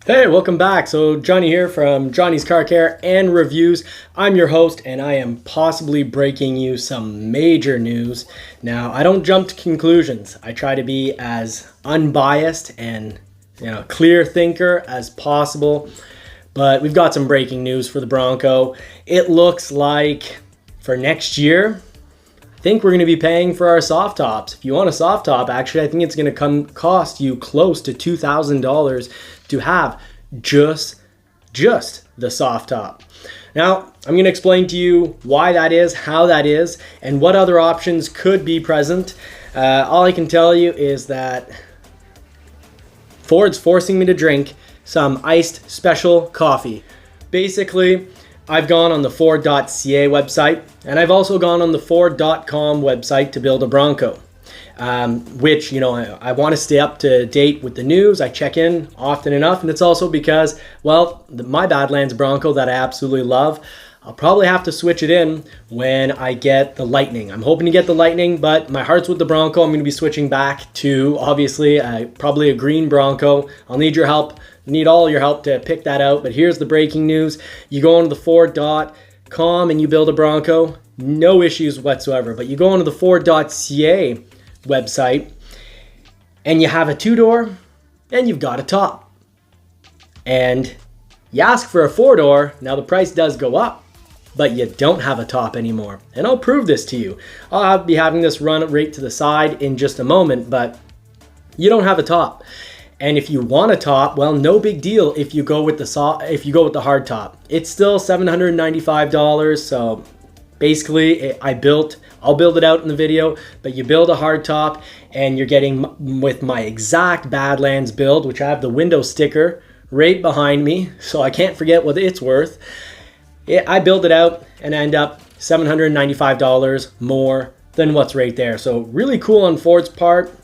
Hey, welcome back. So Johnny here from Johnny's Car Care and Reviews. I'm your host and I am possibly breaking you some major news. Now, I don't jump to conclusions. I try to be as unbiased and clear thinker as possible. But we've got some breaking news for the Bronco. It looks like for next year, I think we're going to be paying for our soft tops. If you want a soft top, actually, I think it's going to cost you close to $2,000 to have just the soft top. Now, I'm going to explain to you why that is, how that is, and what other options could be present. All I can tell you is that Ford's forcing me to drink some iced special coffee. Basically, I've gone on the Ford.ca website, and I've also gone on the Ford.com website to build a Bronco, which, I want to stay up to date with the news. I check in often enough, and it's also because, my Badlands Bronco that I absolutely love, I'll probably have to switch it in when I get the Lightning. I'm hoping to get the Lightning, but my heart's with the Bronco. I'm going to be switching back to, obviously, probably a green Bronco. I'll need your help. Need all your help to pick that out. But here's the breaking news. You go onto the Ford.com and you build a Bronco. No issues whatsoever. But you go onto the Ford.ca website and you have a two-door and you've got a top. And you ask for a four-door. Now the price does go up, but you don't have a top anymore. And I'll prove this to you. I'll be having this run right to the side in just a moment, but you don't have a top. And if you want a top, well, no big deal if you go with the hard top. It's still $795. So basically, I'll build it out in the video, but you build a hard top and you're getting with my exact Badlands build, which I have the window sticker right behind me, so I can't forget what it's worth. I build it out and end up $795 more than what's right there. So really cool on Ford's part.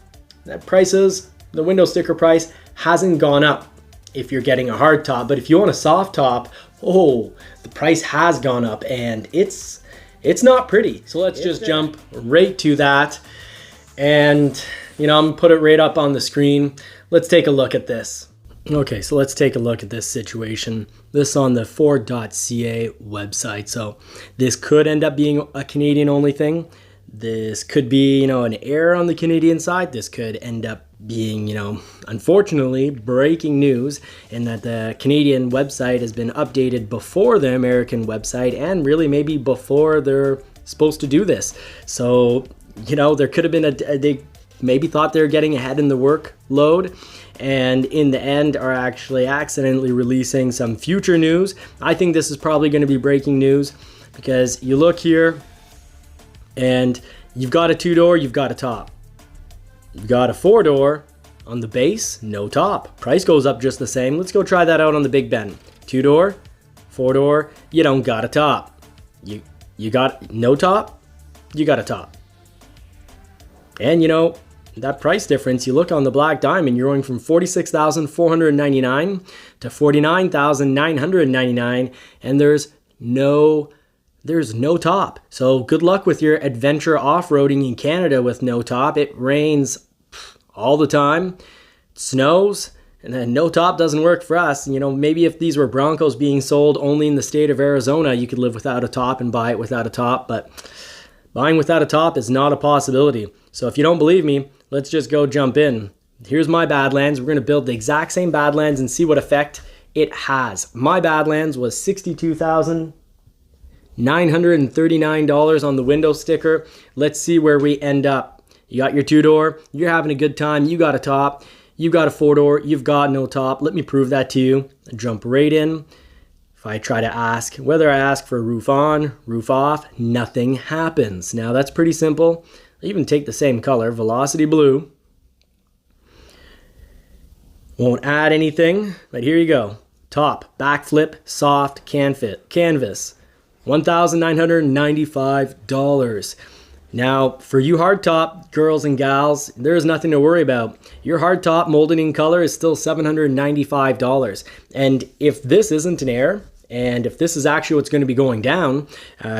The window sticker price hasn't gone up if you're getting a hard top, but if you want a soft top, the price has gone up and it's not pretty. So let's just jump right to that. And I'm gonna put it right up on the screen. Let's take a look at this. Okay, so let's take a look at this situation. This on the Ford.ca website. So this could end up being a Canadian only thing. This could be, an error on the Canadian side. This could end up being, unfortunately, breaking news in that the Canadian website has been updated before the American website and really maybe before they're supposed to do this. So, there could have been they maybe thought they were getting ahead in the workload and in the end are actually accidentally releasing some future news. I think this is probably going to be breaking news because you look here, and you've got a two-door, you've got a top. You've got a four-door on the base, no top. Price goes up just the same. Let's go try that out on the Big Ben. Two-door, four-door, you don't got a top. You got no top, you got a top. And that price difference, you look on the Black Diamond, you're going from $46,499 to $49,999, and there's no top. So good luck with your adventure off-roading in Canada with no top. It rains all the time, it snows, and then no top doesn't work for us. Maybe if these were Broncos being sold only in the state of Arizona, you could live without a top and buy it without a top, but buying without a top is not a possibility. So if you don't believe me, let's just go jump in. Here's my Badlands. We're going to build the exact same Badlands and see what effect it has. My Badlands was $62,939 on the window sticker. Let's see where we end up. You got your two-door, you're having a good time, you got a top, you got a four-door, you've got no top. Let me prove that to you. I jump right in. If I try to ask, whether I ask for roof on, roof off, nothing happens. Now that's pretty simple. I even take the same color, Velocity Blue. Won't add anything, but here you go. Top, backflip, soft, canvas. $1,995. Now, for you hardtop girls and gals, there is nothing to worry about. Your hardtop molded in color is still $795. And if this isn't an error, and if this is actually what's going to be going down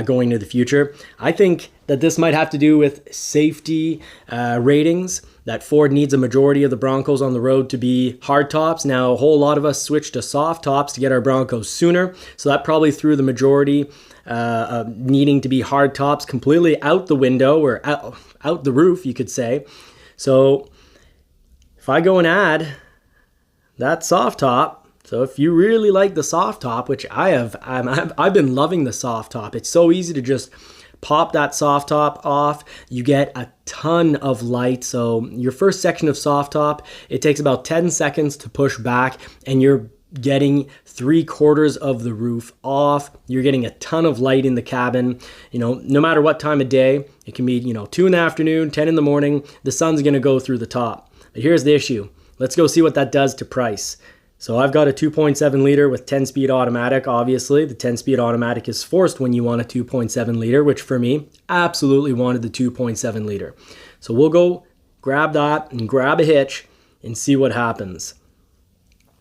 going into the future, I think that this might have to do with safety ratings that Ford needs a majority of the Broncos on the road to be hard tops. Now, a whole lot of us switched to soft tops to get our Broncos sooner. So that probably threw the majority needing to be hard tops completely out the window, or out the roof, you could say. So if I go and add that soft top, so if you really like the soft top, which I've been loving the soft top. It's so easy to just pop that soft top off. You get a ton of light. So your first section of soft top, it takes about 10 seconds to push back, and you're getting 3/4 of the roof off. You're getting a ton of light in the cabin. No matter what time of day, it can be 2 in the afternoon, 10 in the morning, the sun's going to go through the top. But here's the issue. Let's go see what that does to price. So I've got a 2.7 liter with 10-speed automatic. Obviously, the 10-speed automatic is forced when you want a 2.7 liter, which for me, absolutely wanted the 2.7 liter. So we'll go grab that and grab a hitch and see what happens.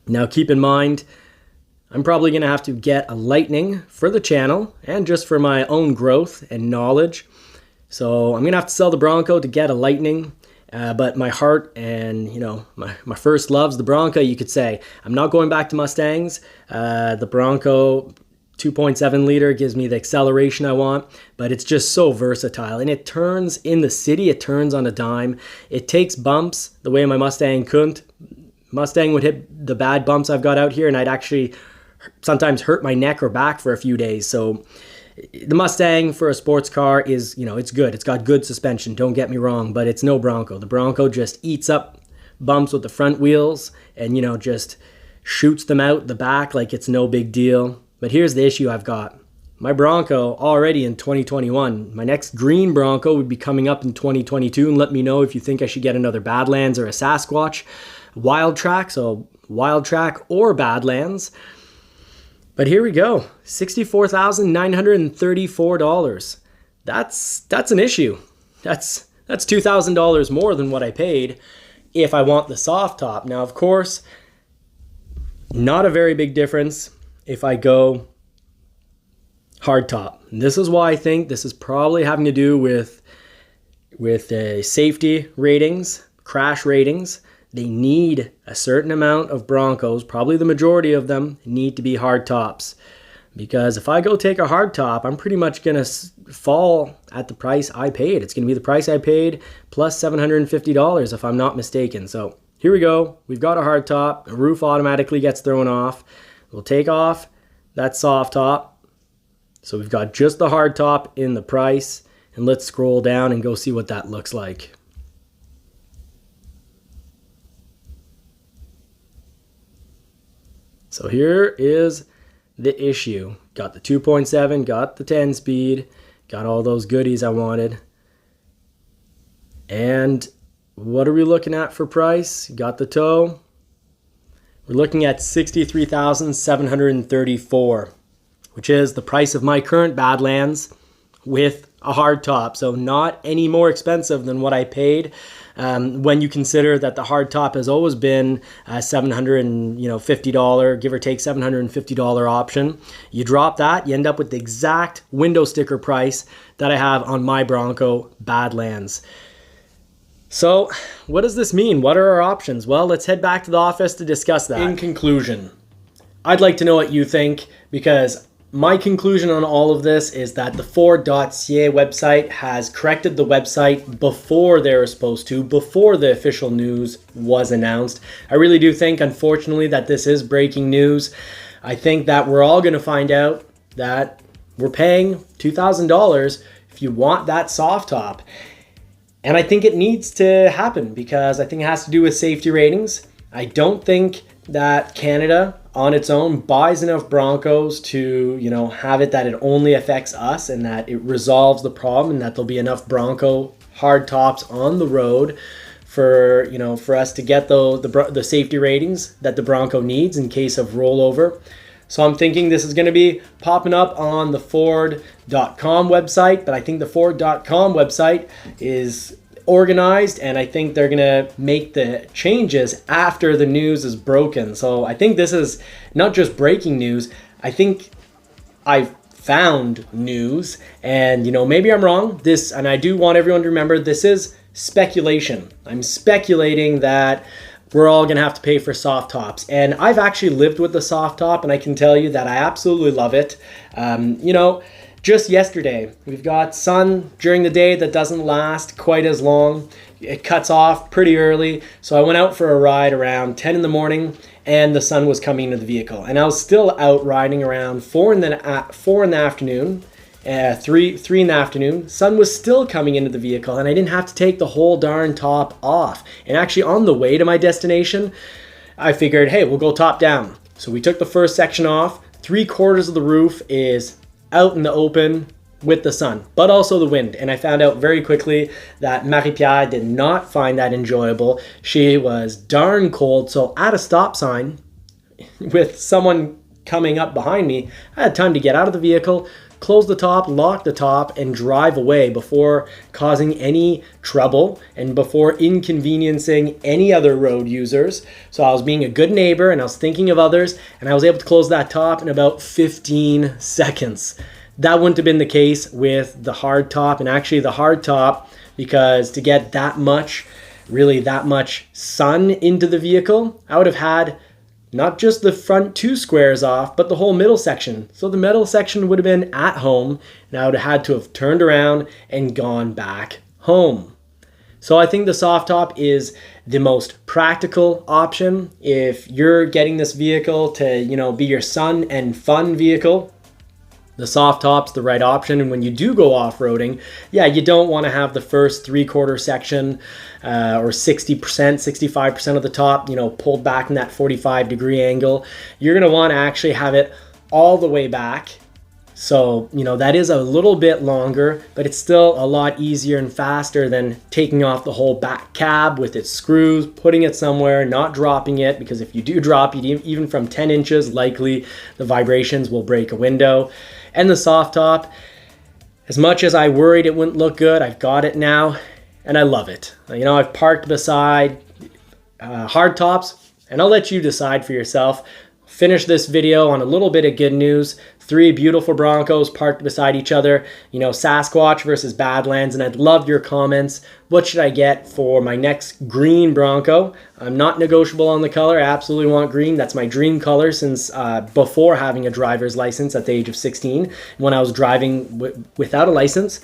Now keep in mind, I'm probably going to have to get a Lightning for the channel and just for my own growth and knowledge. So I'm going to have to sell the Bronco to get a Lightning. But my heart and, my first love's the Bronco, you could say. I'm not going back to Mustangs. The Bronco 2.7 liter gives me the acceleration I want, but it's just so versatile. And it turns in the city, it turns on a dime. It takes bumps the way my Mustang couldn't. Mustang would hit the bad bumps I've got out here, and I'd actually sometimes hurt my neck or back for a few days. So the Mustang for a sports car is, it's good. It's got good suspension, don't get me wrong, but it's no Bronco. The Bronco just eats up bumps with the front wheels and, just shoots them out the back like it's no big deal. But here's the issue I've got. My Bronco already in 2021. My next green Bronco would be coming up in 2022, and let me know if you think I should get another Badlands or a Sasquatch Wild Track, so Wild Track or Badlands. But here we go, $64,934. That's an issue. That's $2,000 more than what I paid if I want the soft top. Now, of course, not a very big difference if I go hard top. And this is why I think this is probably having to do with safety ratings, crash ratings. They need a certain amount of Broncos, probably the majority of them, need to be hard tops. Because if I go take a hard top, I'm pretty much going to fall at the price I paid. It's going to be the price I paid plus $750 if I'm not mistaken. So here we go. We've got a hard top. The roof automatically gets thrown off. We'll take off that soft top. So we've got just the hard top in the price. And let's scroll down and go see what that looks like. So here is the issue. Got the 2.7, got the 10 speed, got all those goodies I wanted. And what are we looking at for price? Got the tow. We're looking at $63,734, which is the price of my current Badlands with a hard top. So not any more expensive than what I paid. When you consider that the hard top has always been a $750, give or take $750 option. You drop that, you end up with the exact window sticker price that I have on my Bronco Badlands. So what does this mean? What are our options? Well, let's head back to the office to discuss that. In conclusion, I'd like to know what you think, because my conclusion on all of this is that the Ford.ca website has corrected the website before they were supposed to, before the official news was announced. I really do think, unfortunately, that this is breaking news. I think that we're all going to find out that we're paying $2,000 if you want that soft top. And I think it needs to happen because I think it has to do with safety ratings. I don't think that Canada on its own buys enough Broncos to, have it that it only affects us and that it resolves the problem and that there'll be enough Bronco hard tops on the road for, for us to get the safety ratings that the Bronco needs in case of rollover. So I'm thinking this is going to be popping up on the Ford.com website, but I think the Ford.com website is organized, and I think they're gonna make the changes after the news is broken. So I think this is not just breaking news. I think I've found news, and maybe I'm wrong. And I do want everyone to remember this is speculation. I'm speculating that we're all gonna have to pay for soft tops. And I've actually lived with the soft top, and I can tell you that I absolutely love it. Just yesterday, we've got sun during the day that doesn't last quite as long. It cuts off pretty early. So I went out for a ride around 10 in the morning, and the sun was coming into the vehicle. And I was still out riding around 4 in the afternoon. 3 in the afternoon, sun was still coming into the vehicle, and I didn't have to take the whole darn top off. And actually on the way to my destination, I figured, hey, we'll go top down. So we took the first section off. 3/4 of the roof is out in the open with the sun, but also the wind. And I found out very quickly that Marie-Pierre did not find that enjoyable. She was darn cold. So at a stop sign with someone coming up behind me, I had time to get out of the vehicle, close the top, lock the top, and drive away before causing any trouble and before inconveniencing any other road users. So I was being a good neighbor, and I was thinking of others, and I was able to close that top in about 15 seconds. That wouldn't have been the case with the hard top. And actually the hard top, because to get that much sun into the vehicle, I would have had not just the front 2 squares off, but the whole middle section. So the middle section would have been at home, and I would have had to have turned around and gone back home. So I think the soft top is the most practical option if you're getting this vehicle to, be your sun and fun vehicle. The soft top's the right option. And when you do go off-roading, you don't want to have the first 3/4 section or 60%, 65% of the top, pulled back in that 45-degree angle. You're going to want to actually have it all the way back. So, that is a little bit longer, but it's still a lot easier and faster than taking off the whole back cab with its screws, putting it somewhere, not dropping it, because if you do drop it, even from 10 inches, likely the vibrations will break a window. And the soft top, as much as I worried it wouldn't look good, I've got it now, and I love it. I've parked beside hard tops, and I'll let you decide for yourself. Finish this video on a little bit of good news. 3 beautiful Broncos parked beside each other, Sasquatch versus Badlands, and I'd love your comments. What should I get for my next green Bronco? I'm not negotiable on the color. I absolutely want green. That's my dream color since before having a driver's license at the age of 16, when I was driving without a license.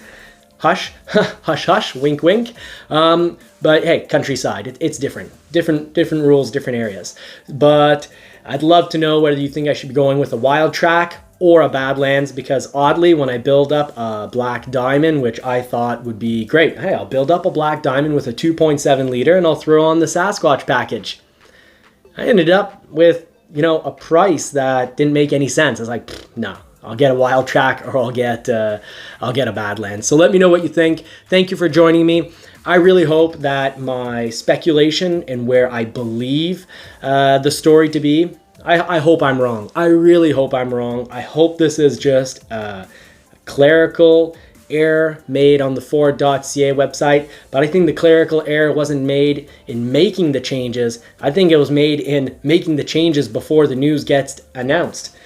Hush, hush, hush, wink, wink. But hey, countryside, it's different rules, different areas. But I'd love to know whether you think I should be going with a Wild Track or a Badlands, because oddly, when I build up a Black Diamond, which I thought would be great, hey, I'll build up a Black Diamond with a 2.7 liter and I'll throw on the Sasquatch package. I ended up with, a price that didn't make any sense. I was like, no, I'll get a Wild Track or I'll get a Badlands. So let me know what you think. Thank you for joining me. I really hope that my speculation and where I believe the story to be, I hope I'm wrong. I really hope I'm wrong. I hope this is just a clerical error made on the Ford.ca website, but I think the clerical error wasn't made in making the changes. I think it was made in making the changes before the news gets announced.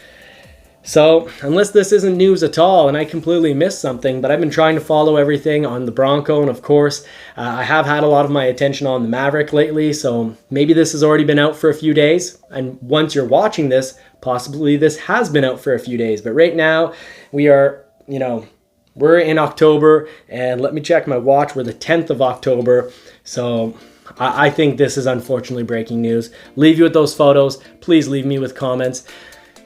So unless this isn't news at all and I completely missed something, but I've been trying to follow everything on the Bronco, and of course I have had a lot of my attention on the Maverick lately, so maybe this has already been out for a few days, and once you're watching this, possibly this has been out for a few days. But right now we are, we're in October, and let me check my watch, we're the 10th of October, so I think this is unfortunately breaking news. Leave you with those photos. Please leave me with comments.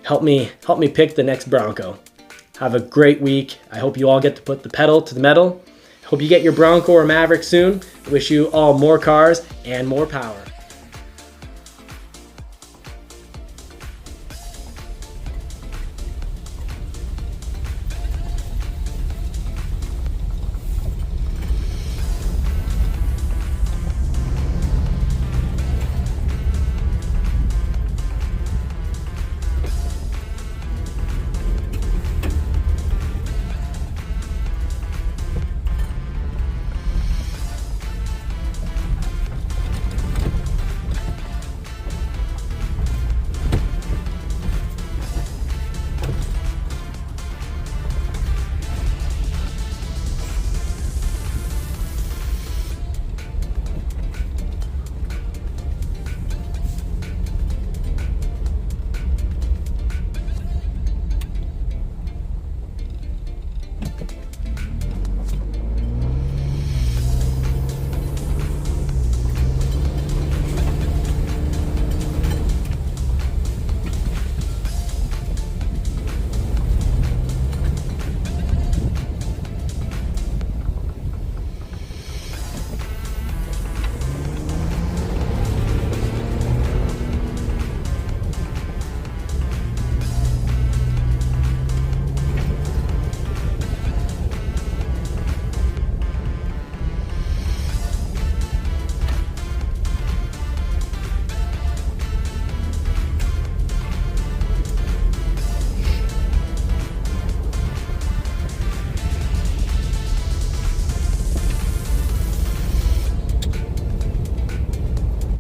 Help me pick the next Bronco. Have a great week. I hope you all get to put the pedal to the metal. Hope you get your Bronco or Maverick soon. I wish you all more cars and more power.